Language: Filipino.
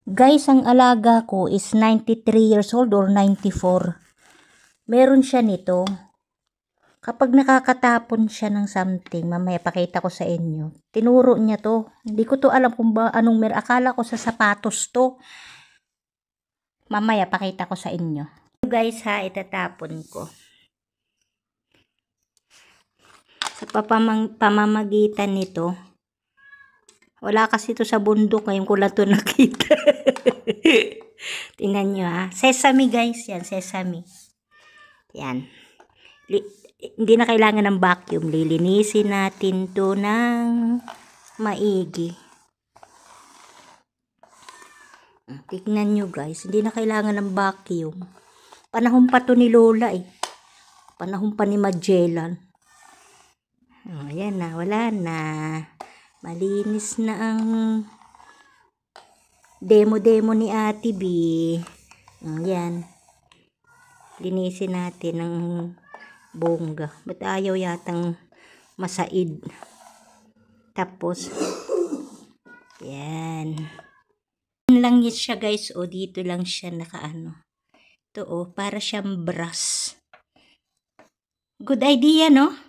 Guys, ang alaga ko is 93 years old or 94. Meron siya nito. Kapag nakakatapon siya ng something, mamaya pakita ko sa inyo. Tinuro niya to. Hindi ko to alam kung ba anong meron. Akala ko sa sapatos to. Mamaya pakita ko sa inyo. Guys ha, itatapon ko. Sa pamamagitan nito, wala kasi ito sa bundok. Ngayon ko lang ito nakita. Tingnan nyo ha. Sesame guys. Yan, sesame. Yan. Hindi na kailangan ng vacuum. Lilinisin natin to ng maigi. Tingnan nyo guys. Hindi na kailangan ng vacuum. Panahon pa to ni Lola eh. Panahon pa ni Magellan. Oh, yan na. Wala na. Malinis na ang demo-demo ni Ate B. Yan. Linisin natin ng bongga. Ba't ayaw yatang masaid? Tapos, yan. Lang yun siya guys. O, dito lang siya nakaano. Ito o, para siyang brush. Good idea, no?